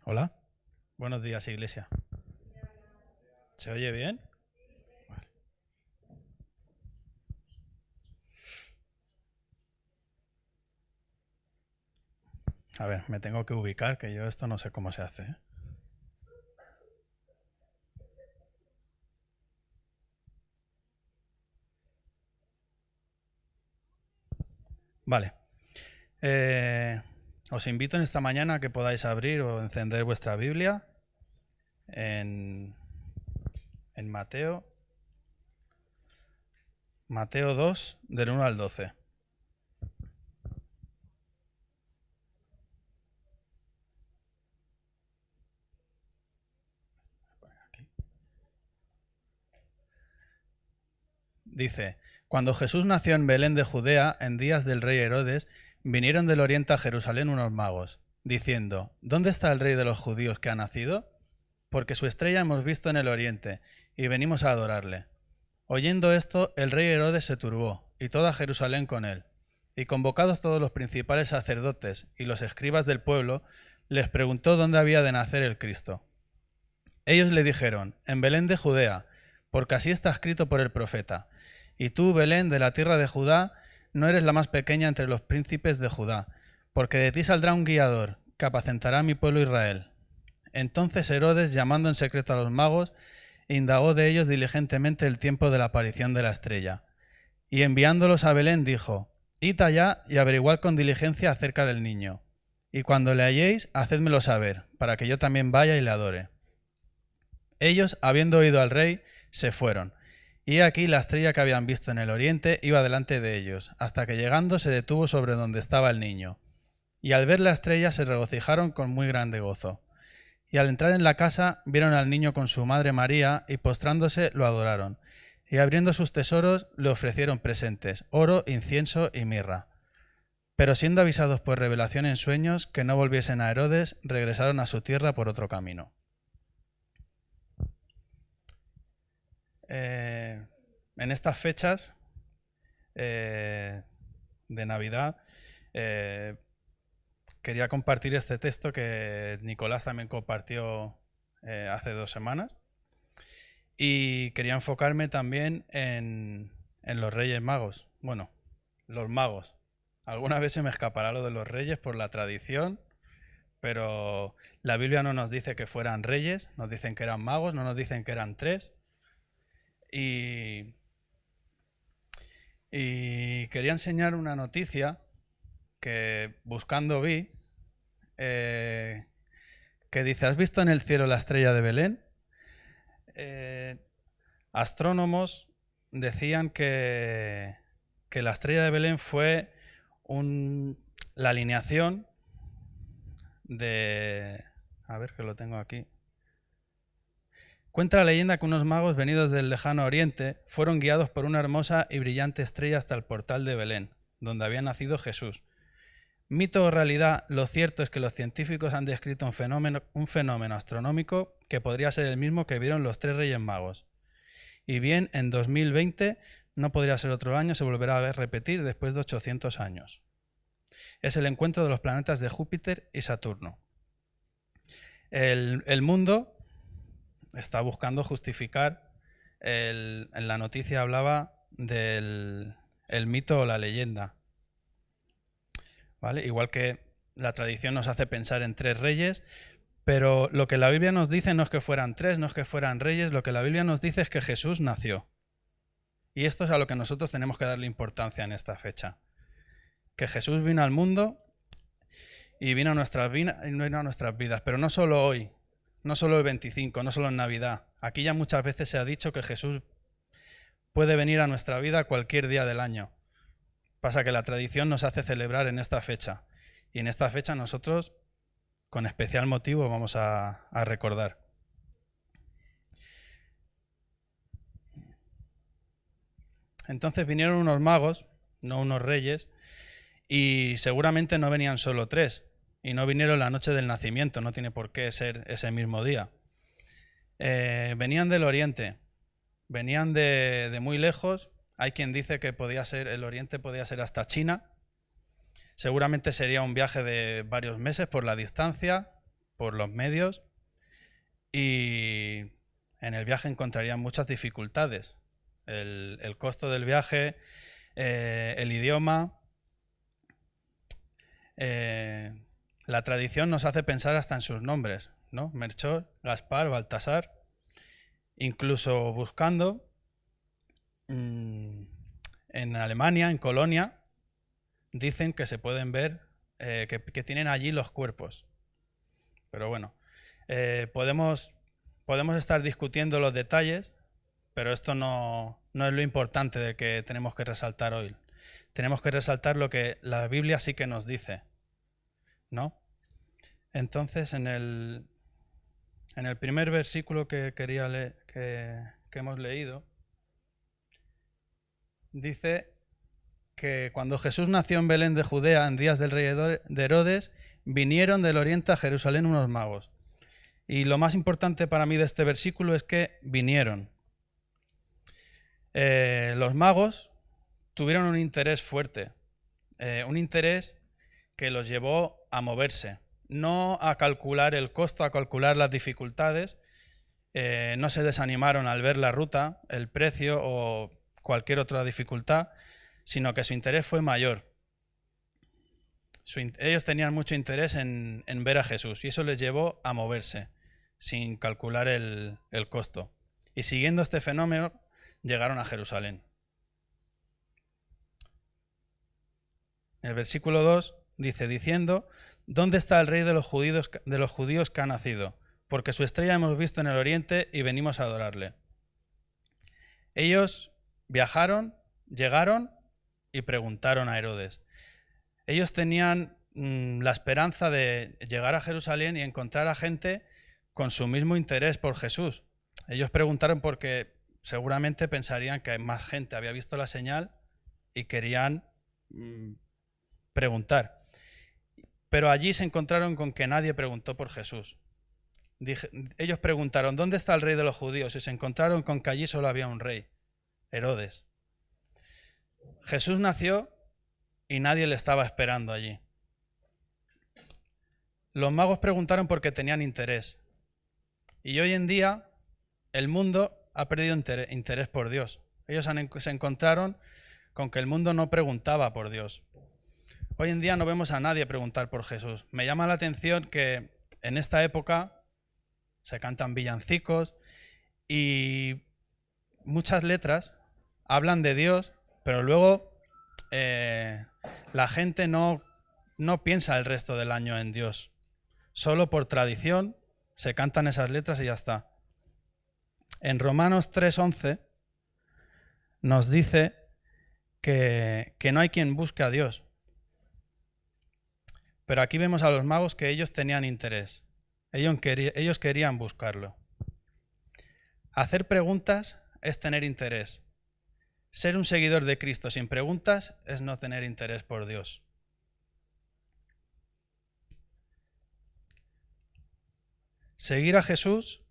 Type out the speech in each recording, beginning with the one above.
Hola, buenos días, iglesia. ¿Se oye bien? Vale. A ver, me tengo que ubicar, que yo esto no sé cómo se hace, ¿eh? Vale. Eh, Os invito en esta mañana a que podáis abrir o encender vuestra Biblia en, en Mateo 2, del 1 al 12. Aquí. Dice, cuando Jesús nació en Belén de Judea, en días del rey Herodes, vinieron del oriente a Jerusalén unos magos, diciendo, ¿dónde está el rey de los judíos que ha nacido? Porque su estrella hemos visto en el oriente, y venimos a adorarle. Oyendo esto, el rey Herodes se turbó, y toda Jerusalén con él. Y convocados todos los principales sacerdotes y los escribas del pueblo, les preguntó dónde había de nacer el Cristo. Ellos le dijeron, en Belén de Judea, porque así está escrito por el profeta. Y tú, Belén, de la tierra de Judá, no eres la más pequeña entre los príncipes de Judá, porque de ti saldrá un guiador, que apacentará a mi pueblo Israel. Entonces Herodes, llamando en secreto a los magos, indagó de ellos diligentemente el tiempo de la aparición de la estrella. Y enviándolos a Belén dijo, Id allá y averiguad con diligencia acerca del niño. Y cuando le halléis, hacedmelo saber, para que yo también vaya y le adore. Ellos, habiendo oído al rey, se fueron. Y aquí la estrella que habían visto en el oriente iba delante de ellos, hasta que llegando se detuvo sobre donde estaba el niño. Y al ver la estrella se regocijaron con muy grande gozo. Y al entrar en la casa vieron al niño con su madre María, y postrándose lo adoraron. Y abriendo sus tesoros le ofrecieron presentes, oro, incienso y mirra. Pero siendo avisados por revelación en sueños que no volviesen a Herodes, regresaron a su tierra por otro camino. En estas fechas de Navidad quería compartir este texto que Nicolás también compartió hace 2 semanas. Y quería enfocarme también en los Reyes Magos. Bueno, los magos. Alguna vez se me escapará lo de los reyes por la tradición, pero la Biblia no nos dice que fueran reyes, nos dicen que eran magos, no nos dicen que eran tres. Y, y quería enseñar una noticia que buscando vi, que dice, ¿has visto en el cielo la estrella de Belén? Astrónomos decían que la estrella de Belén fue la alineación de... A ver, que lo tengo aquí. Cuenta la leyenda que unos magos venidos del lejano oriente fueron guiados por una hermosa y brillante estrella hasta el portal de Belén, donde había nacido Jesús. Mito o realidad, lo cierto es que los científicos han descrito un fenómeno astronómico que podría ser el mismo que vieron los tres Reyes Magos. Y bien, en 2020 no podría ser otro año, se volverá a repetir después de 800 años. Es el encuentro de los planetas de Júpiter y Saturno. El mundo está buscando justificar, en la noticia hablaba del mito o la leyenda, ¿vale? Igual que la tradición nos hace pensar en tres reyes, pero lo que la Biblia nos dice no es que fueran tres, no es que fueran reyes, lo que la Biblia nos dice es que Jesús nació. Y esto es a lo que nosotros tenemos que darle importancia en esta fecha. Que Jesús vino al mundo y vino a nuestras vidas, pero no solo hoy, no solo el 25, no solo en Navidad. Aquí ya muchas veces se ha dicho que Jesús puede venir a nuestra vida cualquier día del año. Pasa que la tradición nos hace celebrar en esta fecha. Y en esta fecha nosotros, con especial motivo, vamos a recordar. Entonces vinieron unos magos, no unos reyes, y seguramente no venían solo tres, y no vinieron la noche del nacimiento, no tiene por qué ser ese mismo día. Venían del oriente, venían de muy lejos. Hay quien dice que el oriente podía ser hasta China. Seguramente sería un viaje de varios meses por la distancia, por los medios y en el viaje encontrarían muchas dificultades. El costo del viaje, el idioma. La tradición nos hace pensar hasta en sus nombres, ¿no? Melchor, Gaspar, Baltasar. Incluso buscando en Alemania, en Colonia, dicen que se pueden ver, que tienen allí los cuerpos. Pero bueno, podemos estar discutiendo los detalles, pero esto no es lo importante de que tenemos que resaltar hoy. Tenemos que resaltar lo que la Biblia sí que nos dice, ¿no? Entonces, en el primer versículo que quería leer, que hemos leído, dice que cuando Jesús nació en Belén de Judea en días del rey de Herodes, vinieron del oriente a Jerusalén unos magos. Y lo más importante para mí de este versículo es que vinieron. Los magos tuvieron un interés fuerte, un interés que los llevó a moverse, no a calcular el costo, a calcular las dificultades. No se desanimaron al ver la ruta, el precio o cualquier otra dificultad, sino que su interés fue mayor. Ellos tenían mucho interés en ver a Jesús y eso les llevó a moverse sin calcular el costo. Y siguiendo este fenómeno, llegaron a Jerusalén. En el versículo 2 dice, diciendo, ¿dónde está el rey de los judíos que ha nacido? Porque su estrella hemos visto en el oriente y venimos a adorarle. Ellos viajaron, llegaron y preguntaron a Herodes. Ellos tenían la esperanza de llegar a Jerusalén y encontrar a gente con su mismo interés por Jesús. Ellos preguntaron porque seguramente pensarían que más gente había visto la señal y querían preguntar. Pero allí se encontraron con que nadie preguntó por Jesús. Ellos preguntaron, ¿dónde está el rey de los judíos? Y se encontraron con que allí solo había un rey, Herodes. Jesús nació y nadie le estaba esperando allí. Los magos preguntaron porque tenían interés. Y hoy en día el mundo ha perdido interés por Dios. Ellos se encontraron con que el mundo no preguntaba por Dios. Hoy en día no vemos a nadie preguntar por Jesús. Me llama la atención que en esta época se cantan villancicos y muchas letras hablan de Dios, pero luego la gente no piensa el resto del año en Dios. Solo por tradición se cantan esas letras y ya está. En Romanos 3:11 nos dice que no hay quien busque a Dios. Pero aquí vemos a los magos que ellos tenían interés. Ellos querían buscarlo. Hacer preguntas es tener interés. Ser un seguidor de Cristo sin preguntas es no tener interés por Dios. Seguir a Jesús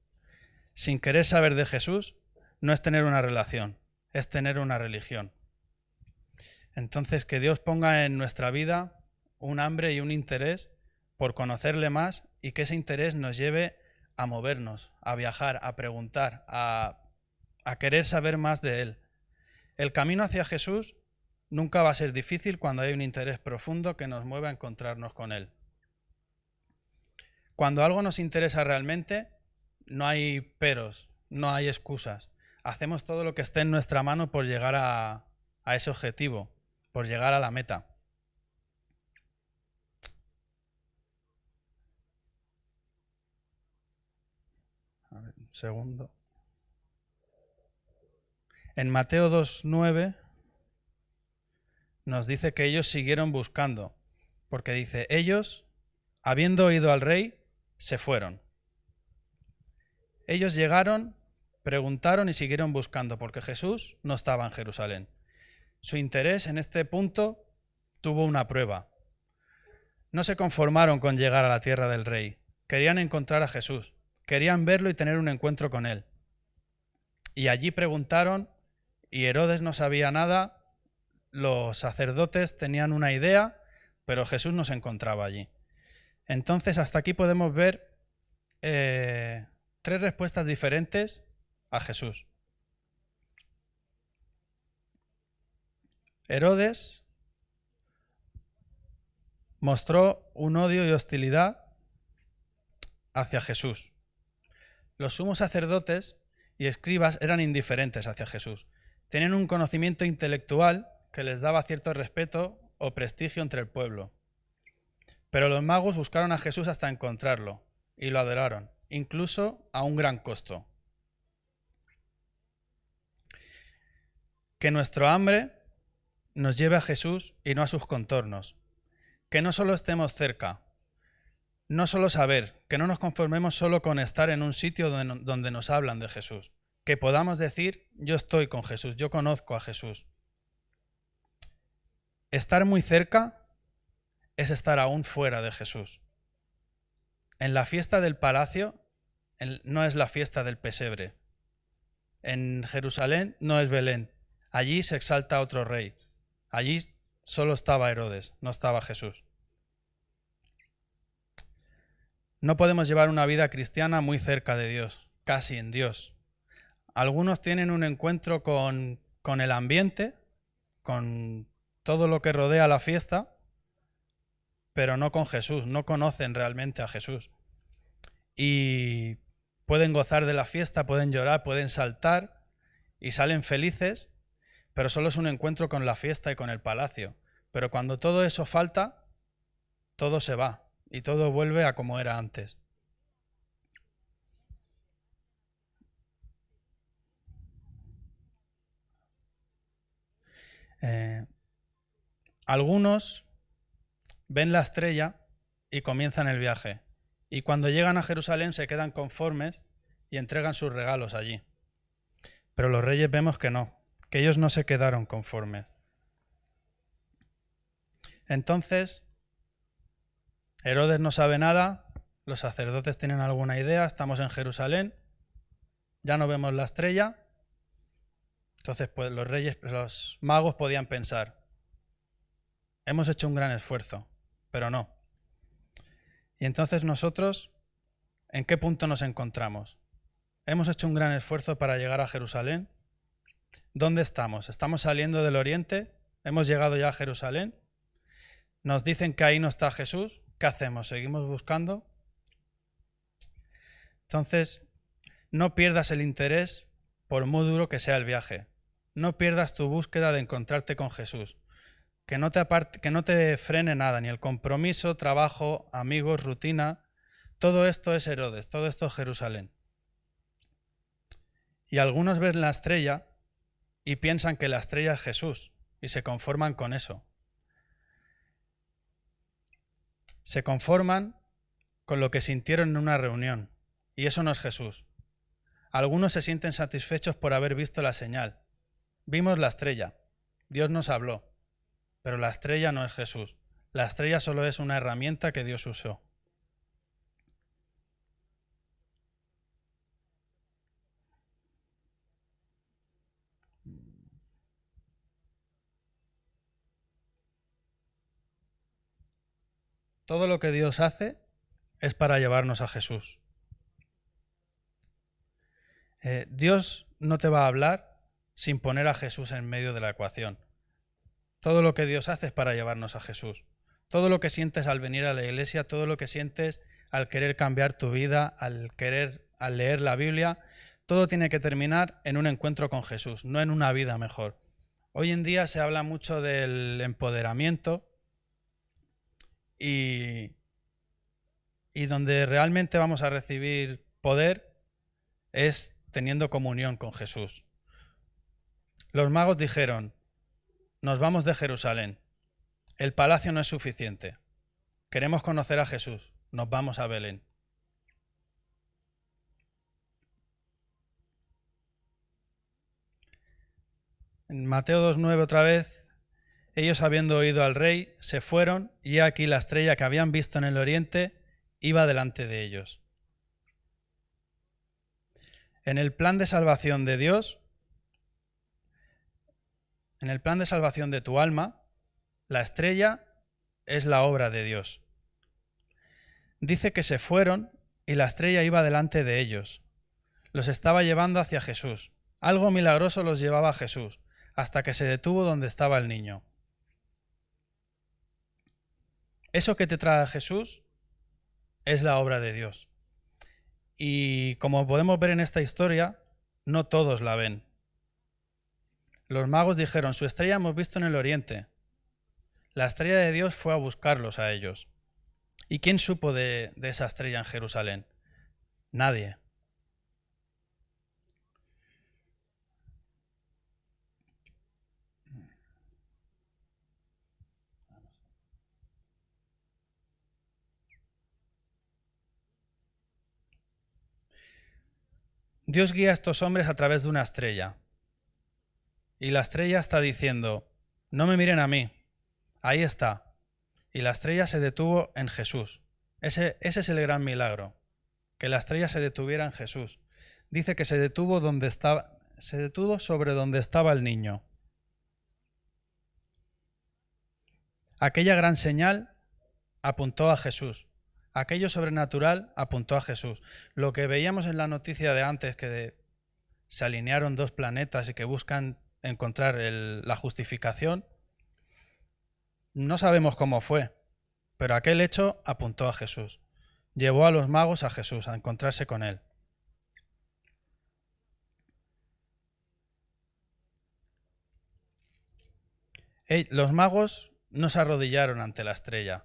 sin querer saber de Jesús no es tener una relación, es tener una religión. Entonces, que Dios ponga en nuestra vida un hambre y un interés por conocerle más y que ese interés nos lleve a movernos, a viajar, a preguntar, a querer saber más de Él. El camino hacia Jesús nunca va a ser difícil cuando hay un interés profundo que nos mueve a encontrarnos con Él. Cuando algo nos interesa realmente, no hay peros, no hay excusas. Hacemos todo lo que esté en nuestra mano por llegar a ese objetivo, por llegar a la meta. A ver, un segundo. En Mateo 2:9 nos dice que ellos siguieron buscando, porque dice, ellos, habiendo oído al rey, se fueron. Ellos llegaron, preguntaron y siguieron buscando, porque Jesús no estaba en Jerusalén. Su interés en este punto tuvo una prueba. No se conformaron con llegar a la tierra del rey. Querían encontrar a Jesús. Querían verlo y tener un encuentro con él. Y allí preguntaron y Herodes no sabía nada. Los sacerdotes tenían una idea, pero Jesús no se encontraba allí. Entonces hasta aquí podemos ver tres respuestas diferentes a Jesús. Herodes mostró un odio y hostilidad hacia Jesús. Los sumos sacerdotes y escribas eran indiferentes hacia Jesús. Tenían un conocimiento intelectual que les daba cierto respeto o prestigio entre el pueblo. Pero los magos buscaron a Jesús hasta encontrarlo y lo adoraron, incluso a un gran costo. Que nuestro hambre nos lleve a Jesús y no a sus contornos. Que no solo estemos cerca, no solo saber, que no nos conformemos solo con estar en un sitio donde nos hablan de Jesús. Que podamos decir, yo estoy con Jesús, yo conozco a Jesús. Estar muy cerca es estar aún fuera de Jesús. En la fiesta del palacio no es la fiesta del pesebre. En Jerusalén no es Belén. Allí se exalta otro rey. Allí solo estaba Herodes, no estaba Jesús. No podemos llevar una vida cristiana muy cerca de Dios, casi en Dios. Algunos tienen un encuentro con el ambiente, con todo lo que rodea la fiesta, pero no con Jesús, no conocen realmente a Jesús. Y pueden gozar de la fiesta, pueden llorar, pueden saltar y salen felices, pero solo es un encuentro con la fiesta y con el palacio. Pero cuando todo eso falta, todo se va y todo vuelve a como era antes. Algunos ven la estrella y comienzan el viaje. Y cuando llegan a Jerusalén se quedan conformes y entregan sus regalos allí. Pero los reyes vemos que no, que ellos no se quedaron conformes. Entonces, Herodes no sabe nada, los sacerdotes tienen alguna idea, estamos en Jerusalén, ya no vemos la estrella. Entonces, pues los magos podían pensar, hemos hecho un gran esfuerzo, pero no. Y entonces nosotros, ¿en qué punto nos encontramos? Hemos hecho un gran esfuerzo para llegar a Jerusalén. ¿Dónde estamos? ¿Estamos saliendo del oriente? ¿Hemos llegado ya a Jerusalén? Nos dicen que ahí no está Jesús. ¿Qué hacemos? ¿Seguimos buscando? Entonces, no pierdas el interés por muy duro que sea el viaje. No pierdas tu búsqueda de encontrarte con Jesús. Que no te frene nada, ni el compromiso, trabajo, amigos, rutina. Todo esto es Herodes, todo esto es Jerusalén. Y algunos ven la estrella y piensan que la estrella es Jesús y se conforman con eso. Se conforman con lo que sintieron en una reunión y eso no es Jesús. Algunos se sienten satisfechos por haber visto la señal. Vimos la estrella, Dios nos habló, pero la estrella no es Jesús. La estrella solo es una herramienta que Dios usó. Todo lo que Dios hace es para llevarnos a Jesús. Dios no te va a hablar sin poner a Jesús en medio de la ecuación. Todo lo que Dios hace es para llevarnos a Jesús. Todo lo que sientes al venir a la iglesia, todo lo que sientes al querer cambiar tu vida, al leer la Biblia, todo tiene que terminar en un encuentro con Jesús, no en una vida mejor. Hoy en día se habla mucho del empoderamiento y donde realmente vamos a recibir poder es teniendo comunión con Jesús. Los magos dijeron, nos vamos de Jerusalén, el palacio no es suficiente, queremos conocer a Jesús, nos vamos a Belén. En Mateo 2:9 otra vez, ellos habiendo oído al rey, se fueron y aquí la estrella que habían visto en el oriente iba delante de ellos. En el plan de salvación de Dios, en el plan de salvación de tu alma, la estrella es la obra de Dios. Dice que se fueron y la estrella iba delante de ellos. Los estaba llevando hacia Jesús. Algo milagroso los llevaba a Jesús, hasta que se detuvo donde estaba el niño. Eso que te trae a Jesús es la obra de Dios. Y como podemos ver en esta historia, no todos la ven. Los magos dijeron, su estrella hemos visto en el oriente. La estrella de Dios fue a buscarlos a ellos. ¿Y quién supo de esa estrella en Jerusalén? Nadie. Dios guía a estos hombres a través de una estrella. Y la estrella está diciendo, no me miren a mí, ahí está. Y la estrella se detuvo en Jesús. Ese es el gran milagro, que la estrella se detuviera en Jesús. Dice que se detuvo sobre donde estaba el niño. Aquella gran señal apuntó a Jesús. Aquello sobrenatural apuntó a Jesús. Lo que veíamos en la noticia de antes, que se alinearon dos planetas y que buscan encontrar la justificación, no sabemos cómo fue, pero aquel hecho apuntó a Jesús. Llevó a los magos a Jesús, a encontrarse con él. Los magos no se arrodillaron ante la estrella.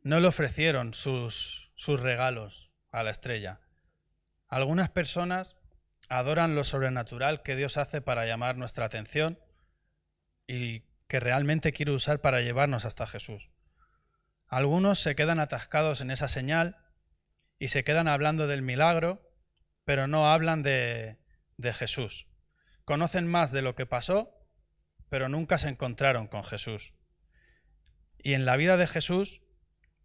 No le ofrecieron sus regalos a la estrella. Algunas personas adoran lo sobrenatural que Dios hace para llamar nuestra atención y que realmente quiere usar para llevarnos hasta Jesús. Algunos se quedan atascados en esa señal y se quedan hablando del milagro, pero no hablan de Jesús. Conocen más de lo que pasó, pero nunca se encontraron con Jesús. Y en la vida de Jesús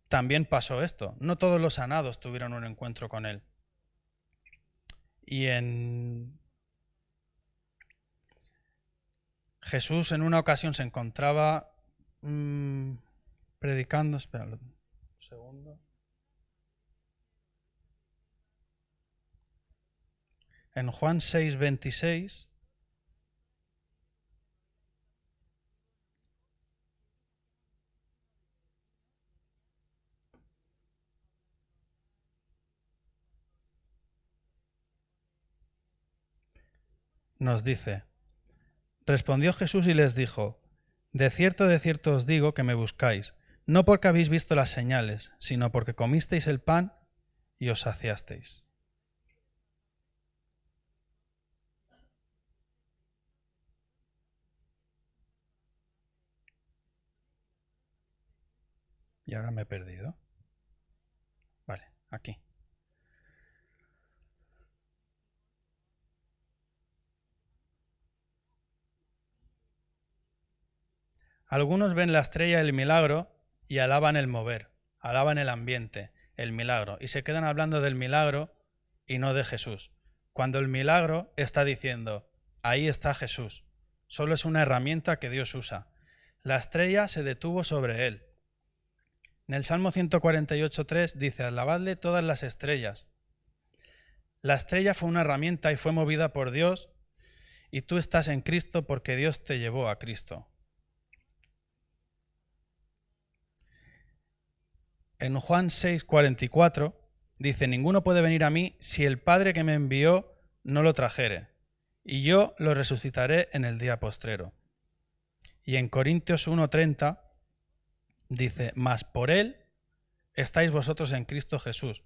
también pasó esto. No todos los sanados tuvieron un encuentro con él. Y Jesús en una ocasión se encontraba predicando. Espera un segundo. En Juan 6:26 nos dice, respondió Jesús y les dijo, de cierto os digo que me buscáis, no porque habéis visto las señales, sino porque comisteis el pan y os saciasteis. Y ahora me he perdido. Vale, aquí. Algunos ven la estrella del milagro y alaban el mover, alaban el ambiente, el milagro, y se quedan hablando del milagro y no de Jesús. Cuando el milagro está diciendo, ahí está Jesús, solo es una herramienta que Dios usa. La estrella se detuvo sobre él. En el Salmo 148:3 dice, alabadle todas las estrellas. La estrella fue una herramienta y fue movida por Dios, y tú estás en Cristo porque Dios te llevó a Cristo. En Juan 6:44 dice, ninguno puede venir a mí si el Padre que me envió no lo trajere, y yo lo resucitaré en el día postrero. Y en Corintios 1:30 dice, mas por él estáis vosotros en Cristo Jesús,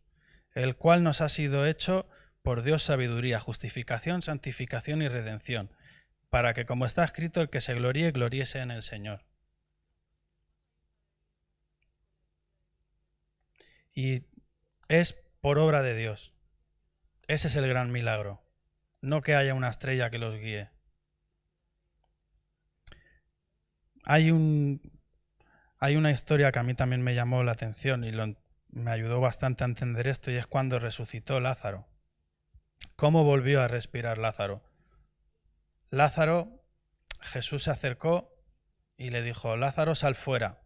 el cual nos ha sido hecho por Dios sabiduría, justificación, santificación y redención, para que, como está escrito, el que se gloríe, gloríese en el Señor. Y es por obra de Dios. Ese es el gran milagro. No que haya una estrella que los guíe. Hay una historia que a mí también me llamó la atención y me ayudó bastante a entender esto, y es cuando resucitó Lázaro. ¿Cómo volvió a respirar Lázaro? Lázaro, Jesús se acercó y le dijo, Lázaro, sal fuera.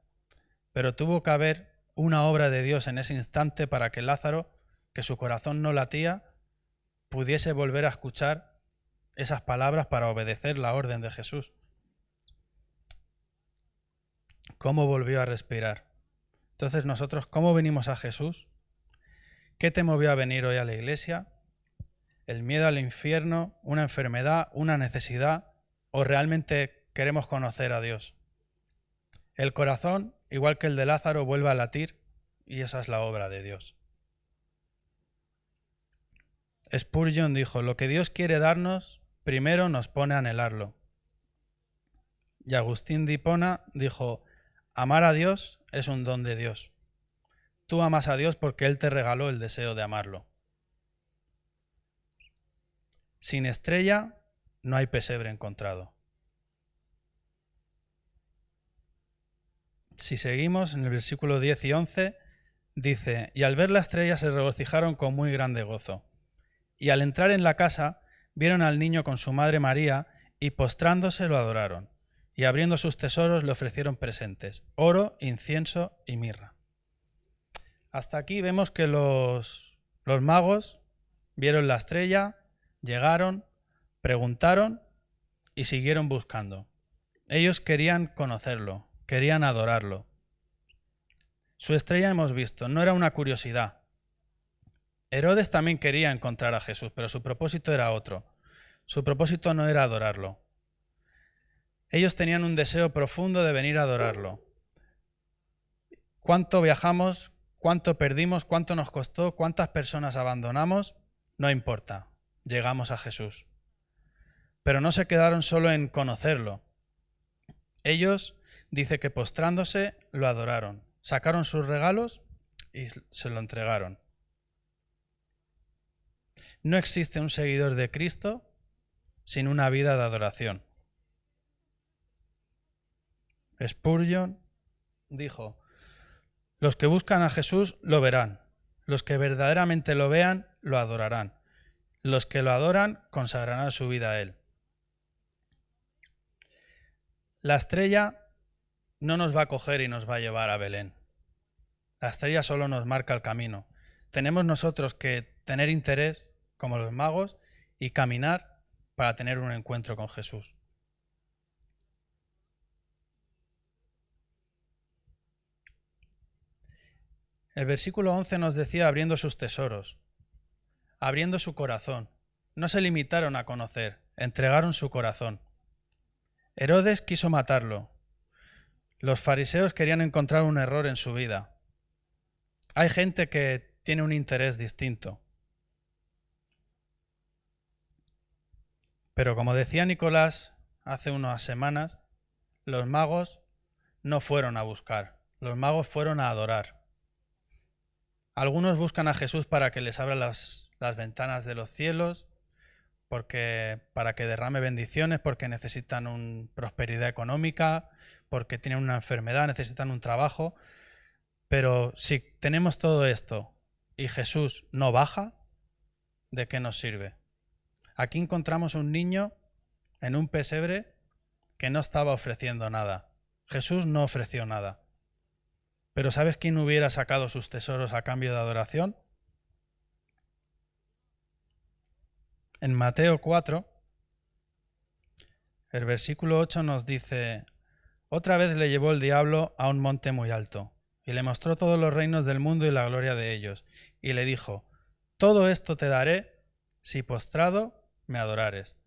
Pero tuvo que haber una obra de Dios en ese instante para que Lázaro que su corazón no latía, pudiese volver a escuchar esas palabras para obedecer la orden de Jesús. ¿Cómo volvió a respirar? Entonces nosotros, ¿cómo venimos a Jesús? ¿Qué te movió a venir hoy a la iglesia? ¿El miedo al infierno, una enfermedad, una necesidad? ¿O realmente queremos conocer a Dios? El corazón, igual que el de Lázaro, vuelve a latir y esa es la obra de Dios. Spurgeon dijo, lo que Dios quiere darnos, primero nos pone a anhelarlo. Y Agustín de Hipona dijo, amar a Dios es un don de Dios. Tú amas a Dios porque Él te regaló el deseo de amarlo. Sin estrella no hay pesebre encontrado. Si seguimos en el versículo 10 y 11, dice, y al ver la estrella se regocijaron con muy grande gozo. Y al entrar en la casa, vieron al niño con su madre María, y postrándose lo adoraron. Y abriendo sus tesoros le ofrecieron presentes, oro, incienso y mirra. Hasta aquí vemos que los magos vieron la estrella, llegaron, preguntaron y siguieron buscando. Ellos querían conocerlo, querían adorarlo. Su estrella hemos visto, no era una curiosidad. Herodes también quería encontrar a Jesús, pero su propósito era otro. Su propósito no era adorarlo. Ellos tenían un deseo profundo de venir a adorarlo. ¿Cuánto viajamos? ¿Cuánto perdimos? ¿Cuánto nos costó? ¿Cuántas personas abandonamos? No importa, llegamos a Jesús. Pero no se quedaron solo en conocerlo. Ellos, dice que postrándose, lo adoraron. Sacaron sus regalos y se lo entregaron. No existe un seguidor de Cristo sin una vida de adoración. Spurgeon dijo, los que buscan a Jesús lo verán, los que verdaderamente lo vean lo adorarán, los que lo adoran consagrarán su vida a Él. La estrella no nos va a coger y nos va a llevar a Belén. La estrella solo nos marca el camino. Tenemos nosotros que tener interés, como los magos, y caminar para tener un encuentro con Jesús. El versículo 11 nos decía abriendo sus tesoros, abriendo su corazón. No se limitaron a conocer, entregaron su corazón. Herodes quiso matarlo. Los fariseos querían encontrar un error en su vida. Hay gente que tiene un interés distinto. Pero como decía Nicolás hace unas semanas, los magos no fueron a buscar, los magos fueron a adorar. Algunos buscan a Jesús para que les abra las ventanas de los cielos, para que derrame bendiciones, porque necesitan una prosperidad económica, porque tienen una enfermedad, necesitan un trabajo. Pero si tenemos todo esto y Jesús no baja, ¿de qué nos sirve? Aquí encontramos un niño en un pesebre que no estaba ofreciendo nada. Jesús no ofreció nada. Pero ¿sabes quién hubiera sacado sus tesoros a cambio de adoración? En Mateo 4, el versículo 8 nos dice, otra vez le llevó el diablo a un monte muy alto, y le mostró todos los reinos del mundo y la gloria de ellos, y le dijo, todo esto te daré si postrado me adorares.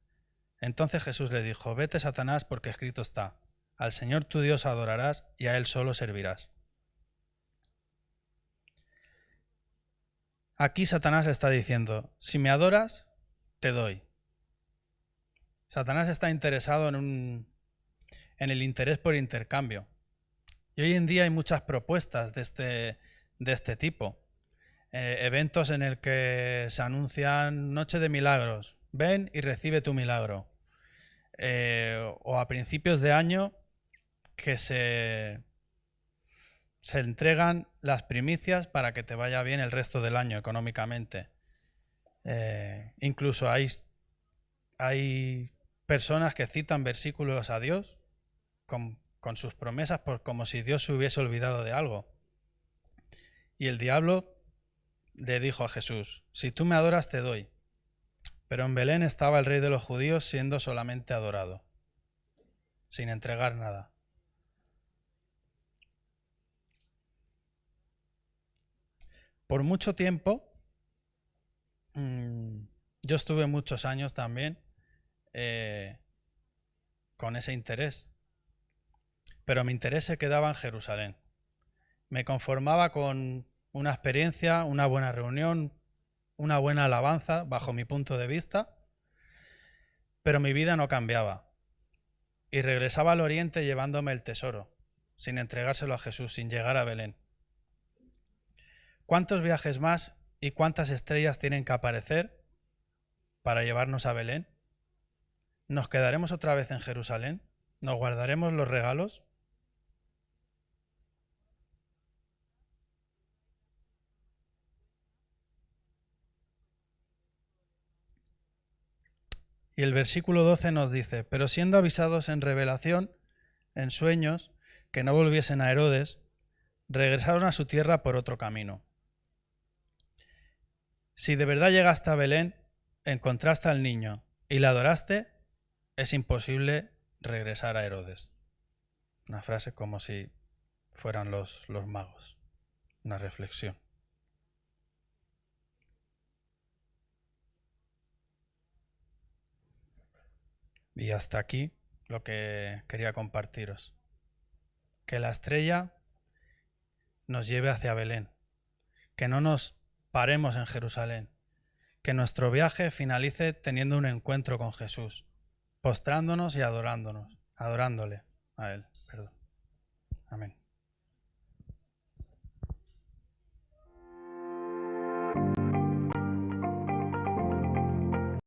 Entonces Jesús le dijo, vete, Satanás, porque escrito está, al Señor tu Dios adorarás y a Él solo servirás. Aquí Satanás está diciendo, si me adoras, te doy. Satanás está interesado en el interés por intercambio. Y hoy en día hay muchas propuestas de este tipo. Eventos en el que se anuncian noche de milagros. Ven y recibe tu milagro. O a principios de año que se entregan las primicias para que te vaya bien el resto del año económicamente. Incluso hay personas que citan versículos a Dios con sus promesas como si Dios se hubiese olvidado de algo. Y el diablo le dijo a Jesús: si tú me adoras, te doy. Pero en Belén estaba el rey de los judíos siendo solamente adorado, sin entregar nada. Por mucho tiempo, yo estuve muchos años también con ese interés, pero mi interés se quedaba en Jerusalén. Me conformaba con una experiencia, una buena reunión, una buena alabanza, bajo mi punto de vista, pero mi vida no cambiaba. Y regresaba al oriente llevándome el tesoro, sin entregárselo a Jesús, sin llegar a Belén. ¿Cuántos viajes más y cuántas estrellas tienen que aparecer para llevarnos a Belén? ¿Nos quedaremos otra vez en Jerusalén? ¿Nos guardaremos los regalos? Y el versículo 12 nos dice: pero siendo avisados en revelación, en sueños, que no volviesen a Herodes, regresaron a su tierra por otro camino. Si de verdad llegaste a Belén, encontraste al niño y le adoraste, es imposible regresar a Herodes. Una frase como si fueran los magos. Una reflexión. Y hasta aquí lo que quería compartiros. Que la estrella nos lleve hacia Belén. Que no nos paremos en Jerusalén. Que nuestro viaje finalice teniendo un encuentro con Jesús, postrándonos y adorándole a Él. Perdón. Amén.